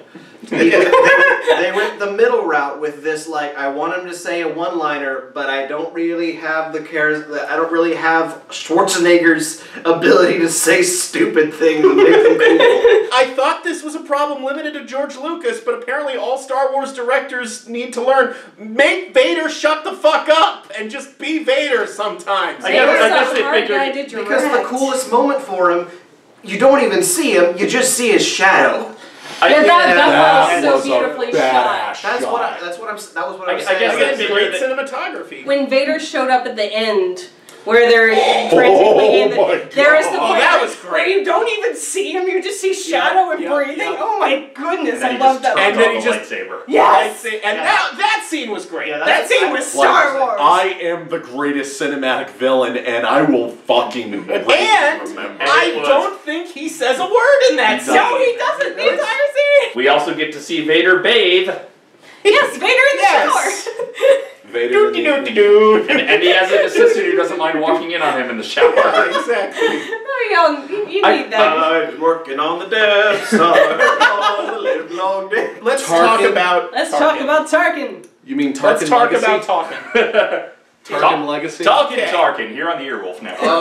They went the middle route with this, like, I want him to say a one-liner, but I don't really have I don't really have Schwarzenegger's ability to say stupid things and make them cool. I thought this was a problem limited to George Lucas, but apparently all Star Wars directors need to learn. Make Vader shut the fuck up and just be Vader sometimes. I guess they figured, because the coolest moment for him, you don't even see him, you just see his shadow. That was so beautifully shot. That was what I'm saying. I guess it's great cinematography. When Vader showed up at the end, where they're frantically there is the point that was great. where you don't even see him, you just see shadow and breathing. Oh my goodness, I love that. And then he just lightsaber. Yes, and that scene was great. That scene was Star Wars. I am the greatest cinematic villain, and I will fucking remember. I don't think he says a word in that scene. No, he doesn't. The entire scene. We also get to see Vader bathe. Yes, Vader in the shower. Vader and he has an assistant who doesn't mind walking in on him in the shower. Exactly. Oh, you need that. I'm working on the Death Star all the live long day. Let's talk about Tarkin. You mean Tarkin Let's talk Legacy? about Tarkin. Tarkin Legacy? Tarkin, here on the Earwolf Network.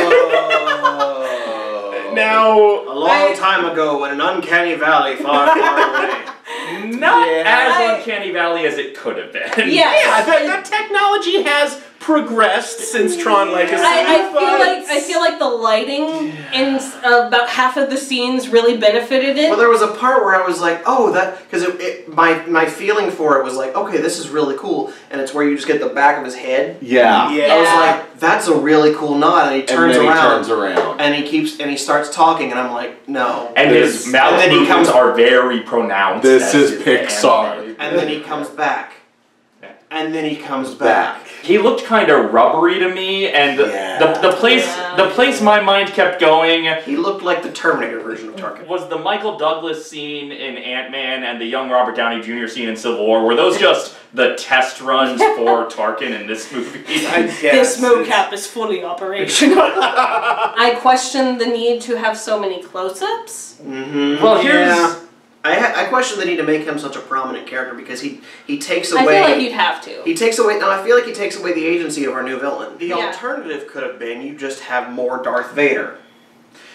Now, a long time ago, when an uncanny valley far, far away. Not as uncanny valley as it could have been. Yeah, the technology has progressed since Tron Legacy. I feel like the lighting in about half of the scenes really benefited it. Well, there was a part where I was like, oh, that, because my feeling for it was like, okay, this is really cool, and it's where you just get the back of his head. Yeah. I was like, that's a really cool nod, and he turns around, and he starts talking, and I'm like, no. And his mouth movements are very pronounced. This is Pixar. And then he comes back. And then he comes back. He looked kind of rubbery to me, and the place my mind kept going. He looked like the Terminator version of Tarkin. Was the Michael Douglas scene in Ant-Man and the young Robert Downey Jr. scene in Civil War? Were those just the test runs for Tarkin in this movie? This mocap is fully operational. I question the need to have so many close-ups. Mm-hmm. Well, here's. I question the need to make him such a prominent character because he takes away. I feel like you'd have to. He takes away. No, I feel like he takes away the agency of our new villain. The alternative could have been you just have more Darth Vader.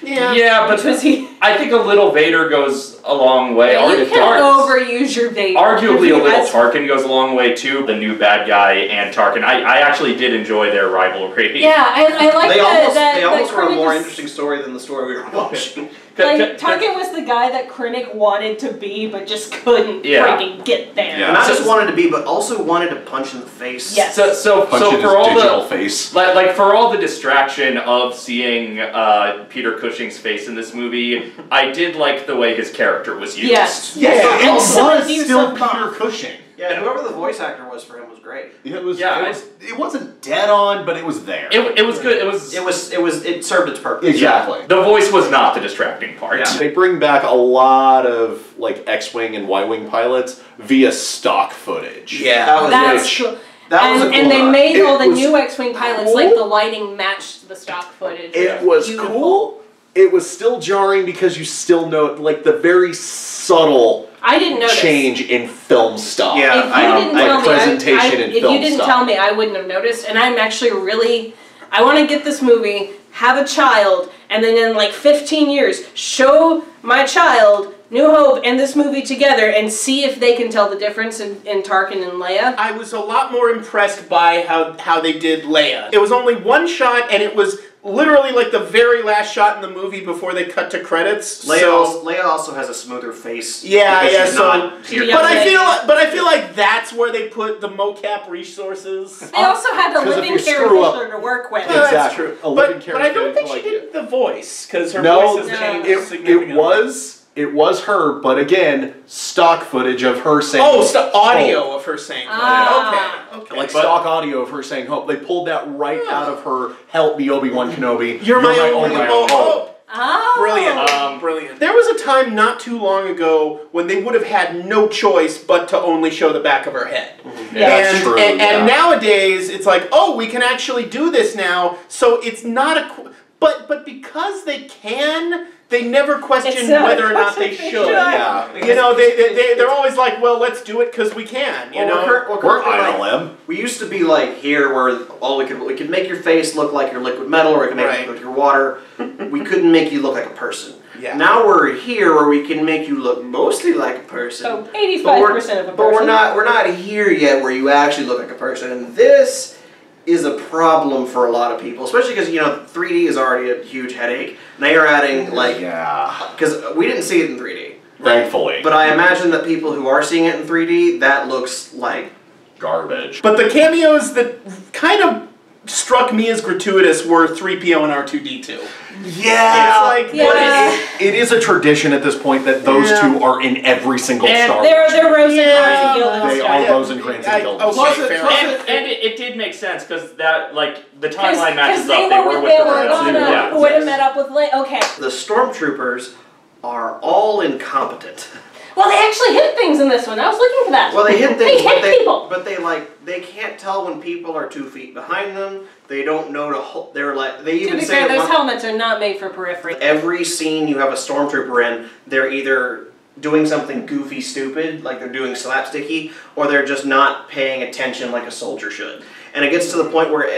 Yeah, but I think a little Vader goes a long way. Yeah, you can't overuse your Vader. Arguably, a little Tarkin goes a long way too. The new bad guy and Tarkin. I actually did enjoy their rivalry. Yeah, I like that. They almost were a more interesting story than the story we were watching. Like, Tarkin was the guy that Krennic wanted to be, but just couldn't freaking get there. Yeah. Not just wanted to be, but also wanted to punch in the face. Yes. So for all digital face. Like for all the distraction of seeing Peter Cushing's face in this movie, I did like the way his character was used. Yes. It was still Peter Cushing. Yeah, whoever the voice actor was for him was great. It wasn't dead on, but it was there. It was good. It served its purpose. Exactly. The voice was not the distracting part. Yeah. They bring back a lot of like X-wing and Y-wing pilots via stock footage. Yeah, that's cool. And they made all the new X-wing pilots like the lighting matched the stock footage. It was cool. It was still jarring because you still know like the very subtle. I didn't notice. Change in film stuff. Yeah, if you didn't tell me, I wouldn't have noticed. And I'm actually I want to get this movie, have a child, and then in like 15 years, show my child New Hope and this movie together and see if they can tell the difference in Tarkin and Leia. I was a lot more impressed by how they did Leia. It was only one shot, and it was literally like the very last shot in the movie before they cut to credits. Leia also has a smoother face. Yeah. But I feel like that's where they put the mocap resources. They also had a living Carrie Fisher to work with. Yeah, that's true. But I don't think she did the voice because her voice has changed significantly. It was her, but again, stock footage of her saying. Audio of her saying. Okay. Like stock audio of her saying hope. They pulled that right out of her "Help Me, Obi-Wan Kenobi." You're my only hope. Oh. Brilliant. There was a time not too long ago when they would have had no choice but to only show the back of her head. That's true. And nowadays, it's like, oh, we can actually do this now, so it's not but because they can, they never question whether or not they should. Yeah. You know, they're always like, well, let's do it because we can. You know, we're ILM. We used to be like here, where we could make your face look like your liquid metal, or we could make it look like your water. We couldn't make you look like a person. Yeah. Now we're here where we can make you look mostly like a person. So 85% of a person. But we're not here yet where you actually look like a person, and this is a problem for a lot of people, especially because 3D is already a huge headache. Now you're adding because we didn't see it in 3D, thankfully. But I imagine that people who are seeing it in 3D, that looks like garbage. But the cameos that kind of struck me as gratuitous were 3PO and R2-D2. Yeah, it's like it is a tradition at this point that those two are in every single Star Wars. They're Rosencrantz and Gilden. They are Rosencrantz and Gilden. And it did make sense because that the timeline matches up. They were with Organa, who would have met up with Leia. Okay. The stormtroopers are all incompetent. Well, they actually hit things in this one. I was looking for that. Well, they hit things. They hit people. But they can't tell when people are 2 feet behind them. They don't know to. They're like they even to be say. fair, those helmets are not made for periphery. Every scene you have a stormtrooper in, they're either doing something goofy, stupid, like they're doing slapsticky, or they're just not paying attention like a soldier should. And it gets to the point where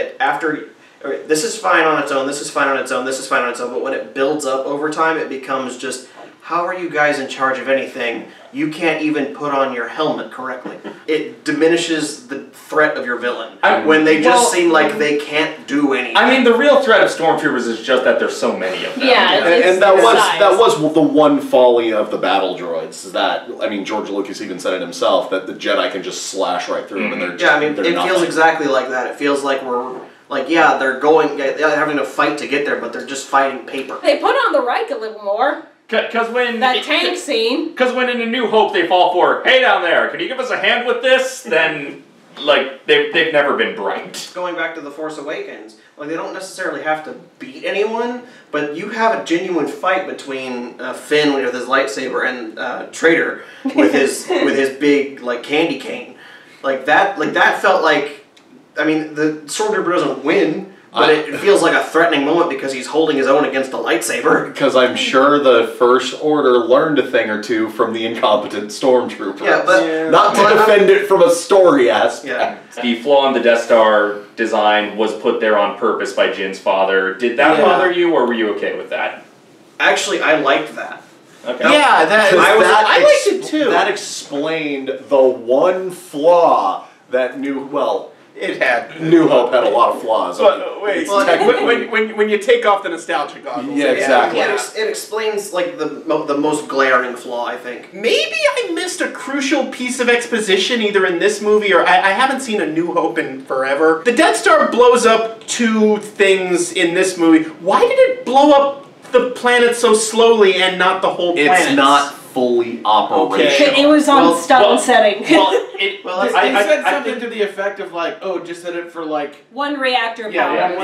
this is fine on its own. This is fine on its own. This is fine on its own. But when it builds up over time, it becomes just. How are you guys in charge of anything? You can't even put on your helmet correctly. It diminishes the threat of your villain when they just seem like they can't do anything. I mean, the real threat of stormtroopers is just that there's so many of them. Yeah, and that was the one folly of the battle droids. Is that George Lucas even said it himself that the Jedi can just slash right through them and they're just, it feels exactly like that. It feels like we're. They're having to fight to get there, but they're just fighting paper. They put on the Reich a little more. Because when that tank scene. Because when in A New Hope they fall for, hey down there, can you give us a hand with this? Then they've never been bright. Going back to The Force Awakens, they don't necessarily have to beat anyone, but you have a genuine fight between Finn with his lightsaber and Traitor with his big candy cane. That felt like. The stormtrooper doesn't win, but it feels like a threatening moment because he's holding his own against a lightsaber. Because I'm sure the First Order learned a thing or two from the incompetent stormtrooper. Yeah, but not to defend it from a story aspect. Yeah. The flaw in the Death Star design was put there on purpose by Jin's father. Did that bother you, or were you okay with that? Actually, I liked that. Okay. Yeah, I liked it too. That explained the one flaw that New Hope had a lot of flaws. But when you take off the nostalgia goggles. Yeah, exactly. It explains the most glaring flaw, I think. Maybe I missed a crucial piece of exposition either in this movie or I haven't seen A New Hope in forever. The Death Star blows up 2 things in this movie. Why did it blow up the planet so slowly and not the whole planet? It's not fully operational. It was on stunt setting. They said something to the effect of just set it for one reactor power.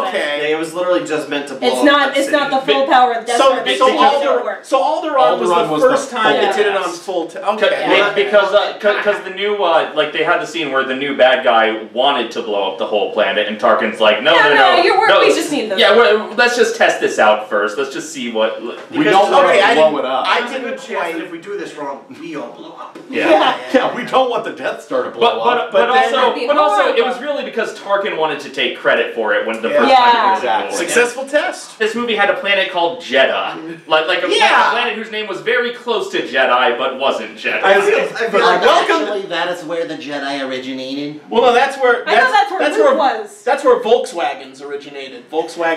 Okay. It was literally just meant to blow It's not the full power of Death Star. So Alderaan was the first time they did it on full. Okay. Because the new they had the scene where the new bad guy wanted to blow up the whole planet, and Tarkin's like, no. We just need them. Yeah, let's just test this out first. Let's just see what. We don't want to blow it up. I didn't why if we do this wrong, we all blow up. Yeah, we don't want the Death Star to blow up. But also, it was really because Tarkin wanted to take credit for it when the first time it was exactly. Successful test. This movie had a planet called Jeddah, like a planet whose name was very close to Jedi but wasn't Jedi. I feel like actually that is where the Jedi originated. Well, no, that's where Luke was. That's where Volkswagens originated. Volkswagen.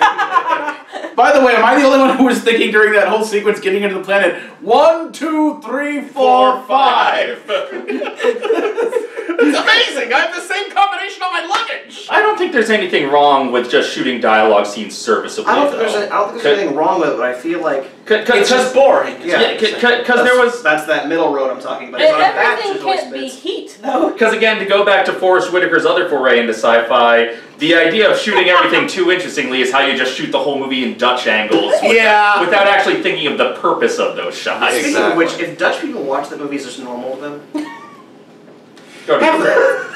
By the way, am I the only one who was thinking during that whole sequence getting into the planet? 1, 2, 3, 4, 5. It's amazing. I have the same combination on my luggage. I don't think there's anything wrong with just shooting dialogue scenes serviceably. I don't think there's anything wrong with it, but I feel like it's just boring. Because that's that middle road I'm talking about. Everything can't be heat, though. Because again, to go back to Forrest Whitaker's other foray into sci-fi, the idea of shooting everything too interestingly is how you just shoot the whole movie in Dutch angles. Without actually thinking of the purpose of those shots. Speaking of which, if Dutch people watch that movie, is just normal to them?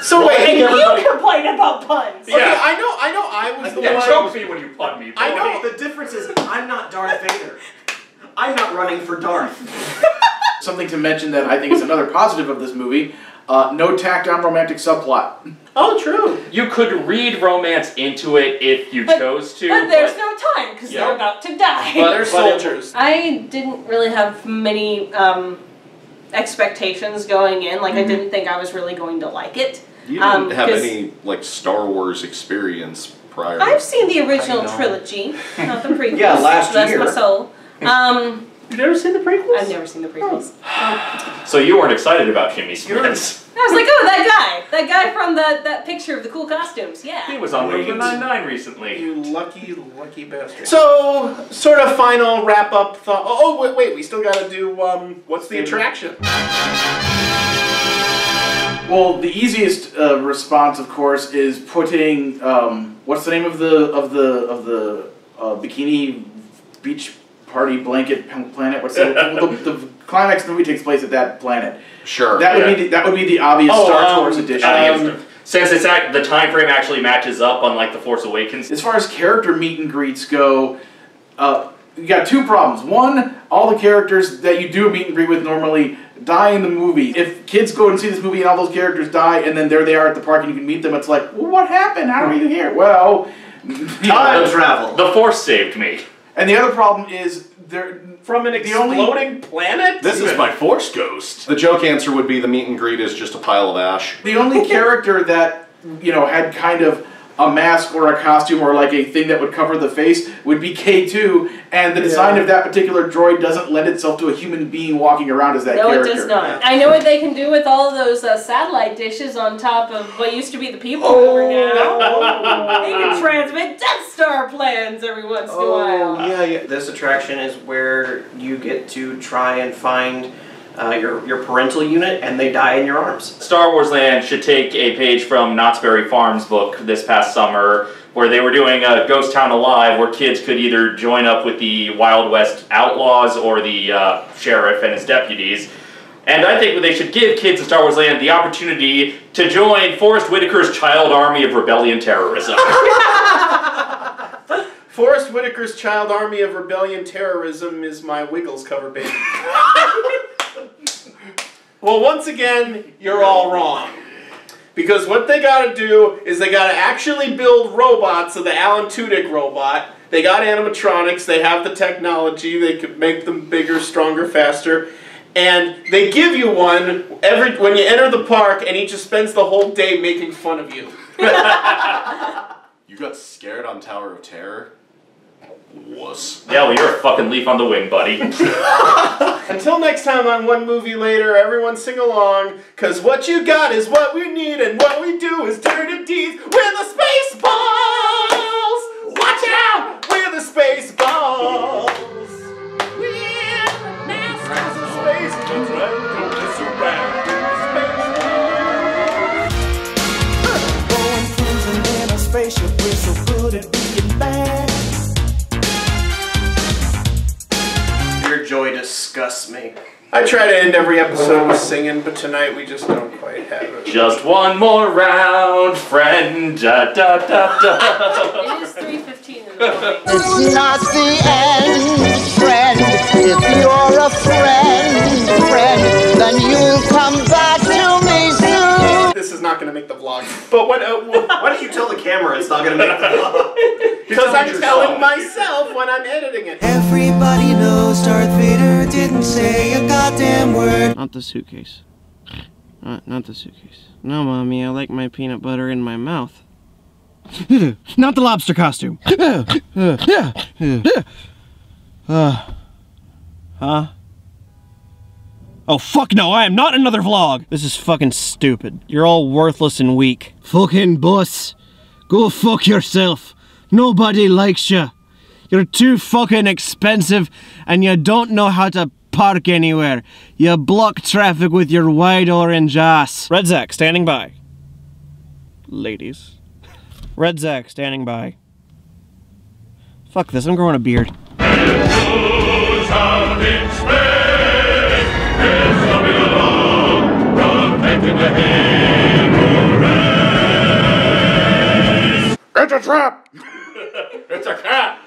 So wait, you complain about puns. Okay, I know. I was the one. Choke me when you pun me. I know. The difference is, I'm not Darth Vader. I'm not running for Darth. Something to mention that I think is another positive of this movie: no tacked on romantic subplot. Oh, true. You could read romance into it if you chose to. But there's no time because they're about to die. But they're soldiers. I didn't really have many expectations going in. Like, I didn't think I was really going to like it. You didn't have any, like, Star Wars experience prior. I've seen the original trilogy, not the prequels. Yeah, last year. Bless my soul. You've never seen the prequels? I've never seen the prequels. So you weren't excited about Jimmy Smith? I was like, oh, that guy from that picture of the cool costumes, yeah. He was on Brooklyn Nine-Nine recently. You lucky bastard. So, sort of final wrap-up thought. Oh, wait, we still gotta do, what's the attraction? Well, the easiest response, of course, is putting what's the name of the bikini beach party blanket planet? What's the climax of the movie takes place at that planet? Sure. That would be the obvious Star Wars edition. Since the time frame actually matches up, unlike The Force Awakens. As far as character meet and greets go, you got two problems. One, all the characters that you do meet and greet with normally die in the movie. If kids go and see this movie and all those characters die, and then there they are at the park and you can meet them, it's like, well, what happened? How are you here? Well, time travel. The Force saved me. And the other problem is they're from an exploding planet? This is my Force ghost. The joke answer would be the meet and greet is just a pile of ash. The only character that, had kind of a mask or a costume or like a thing that would cover the face would be K2, and the design of that particular droid doesn't lend itself to a human being walking around as that character. No, it does not. I know what they can do with all of those satellite dishes on top of what used to be the people mover now. They can transmit Death Star plans every once in a while. Yeah. This attraction is where you get to try and find your parental unit, and they die in your arms. Star Wars Land should take a page from Knott's Berry Farm's book this past summer, where they were doing a Ghost Town Alive, where kids could either join up with the Wild West Outlaws or the sheriff and his deputies. And I think they should give kids in Star Wars Land the opportunity to join Forrest Whitaker's Child Army of Rebellion Terrorism. Forrest Whitaker's Child Army of Rebellion Terrorism is my Wiggles cover band. Well, once again, you're all wrong. Because what they gotta do is they gotta actually build robots of the Alan Tudyk robot. They got animatronics, they have the technology, they could make them bigger, stronger, faster. And they give you one when you enter the park, and he just spends the whole day making fun of you. You got scared on Tower of Terror? Wuss. Yeah, well, you're a fucking leaf on the wing, buddy. Until next time on One Movie Later, everyone sing along, cause what you got is what we need, and what we do is dirty deeds with the space balls! Watch out! We're the space balls! We're the masters of space! That's right, don't mess around, we're the space balls! Going cruising in a spaceship, we're so good at being bad. Your joy disgusts me. I try to end every episode with singing, but tonight we just don't quite have it. Just one more round, friend. Da da da da. It is 3:15 in the morning. It's not the end, friend, if you're a friend. But what? Why did you tell the camera it's not going to make the vlog? Because I'm telling myself when I'm editing it. Everybody knows Darth Vader didn't say a goddamn word. Not the suitcase. Not the suitcase. No, Mommy, I like my peanut butter in my mouth. Not the lobster costume. Huh? Oh, fuck no, I am not another vlog! This is fucking stupid. You're all worthless and weak. Fucking boss. Go fuck yourself. Nobody likes you. You're too fucking expensive and you don't know how to park anywhere. You block traffic with your wide orange ass. Red Zack, standing by. Ladies. Red Zack, standing by. Fuck this, I'm growing a beard. It's a trap! It's a cat!